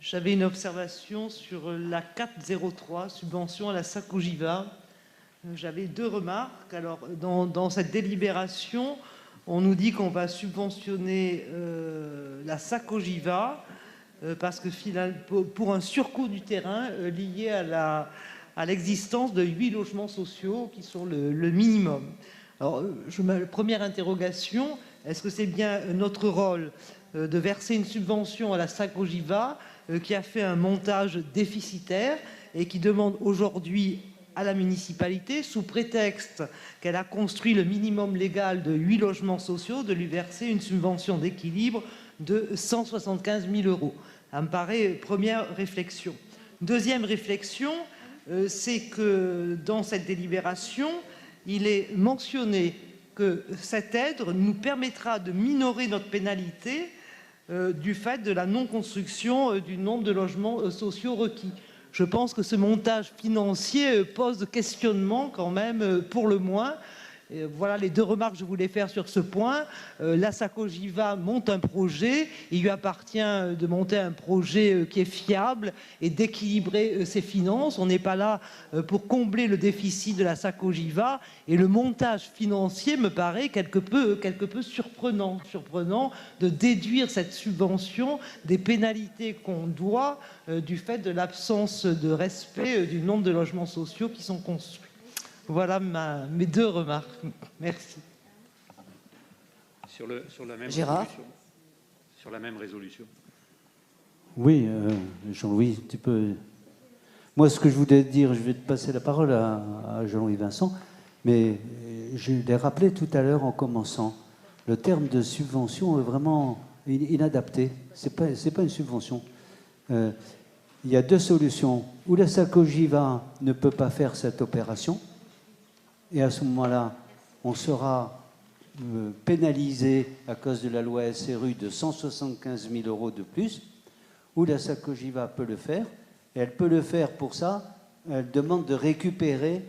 J'avais une observation sur la 403, subvention à la Sacogiva. J'avais deux remarques. Alors, dans cette délibération, on nous dit qu'on va subventionner la Sacogiva parce que pour un surcoût du terrain lié à l'existence de 8 logements sociaux qui sont le minimum. Alors, première interrogation, est-ce que c'est bien notre rôle de verser une subvention à la Sacogiva qui a fait un montage déficitaire et qui demande aujourd'hui à la municipalité, sous prétexte qu'elle a construit le minimum légal de 8 logements sociaux, de lui verser une subvention d'équilibre de 175 000 euros. Ça me paraît première réflexion. Deuxième réflexion, c'est que dans cette délibération, il est mentionné que cette aide nous permettra de minorer notre pénalité du fait de la non-construction du nombre de logements sociaux requis. Je pense que ce montage financier pose questionnement quand même pour le moins. Et voilà les deux remarques que je voulais faire sur ce point. La Sacogiva monte un projet. Il lui appartient de monter un projet qui est fiable et d'équilibrer ses finances. On n'est pas là pour combler le déficit de la Sacogiva. Et le montage financier me paraît quelque peu surprenant de déduire cette subvention des pénalités qu'on doit du fait de l'absence de respect du nombre de logements sociaux qui sont construits. Voilà mes deux remarques. Merci. Sur la même Gérard. résolution. Sur la même résolution. Oui, Jean-Louis, tu peux... Moi, ce que je voulais te dire, je vais te passer la parole à Jean-Louis Vincent, mais je l'ai rappelé tout à l'heure en commençant. Le terme de subvention est vraiment inadapté. C'est pas une subvention. Il y a deux solutions. Ou la Sacogiva ne peut pas faire cette opération, et à ce moment-là, on sera pénalisé à cause de la loi SRU de 175 000 euros de plus, ou la Sacogiva peut le faire, et elle peut le faire pour ça, elle demande de récupérer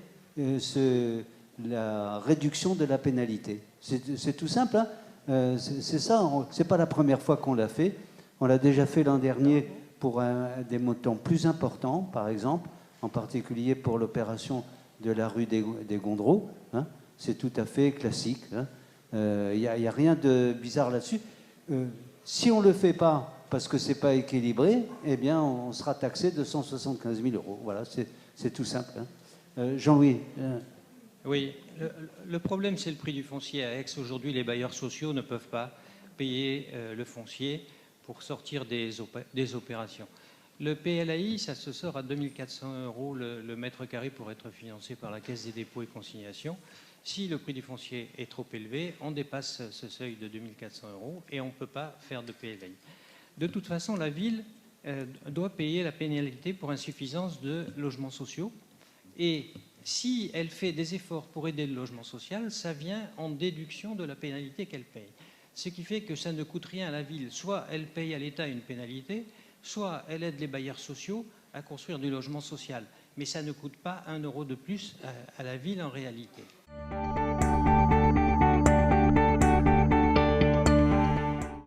la réduction de la pénalité. C'est tout simple, hein. C'est ça, c'est pas la première fois qu'on l'a fait, on l'a déjà fait l'an dernier pour des montants plus importants, par exemple, en particulier pour l'opération de la rue des Gondreaux, hein. C'est tout à fait classique, hein. Il n'y a rien de bizarre là-dessus. Si on ne le fait pas parce que ce n'est pas équilibré, eh bien, on sera taxé de 175 000 euros. Voilà, c'est tout simple, hein. Jean-Louis. Oui, le problème, c'est le prix du foncier. À Aix, aujourd'hui, les bailleurs sociaux ne peuvent pas payer le foncier pour sortir des opérations. Le PLAI, ça se sort à 2400 euros le mètre carré pour être financé par la Caisse des dépôts et consignations. Si le prix du foncier est trop élevé, on dépasse ce seuil de 2400 euros et on ne peut pas faire de PLAI. De toute façon, la ville doit payer la pénalité pour insuffisance de logements sociaux. Et si elle fait des efforts pour aider le logement social, ça vient en déduction de la pénalité qu'elle paye. Ce qui fait que ça ne coûte rien à la ville. Soit elle paye à l'État une pénalité, soit elle aide les bailleurs sociaux à construire du logement social. Mais ça ne coûte pas 1 euro de plus à la ville en réalité.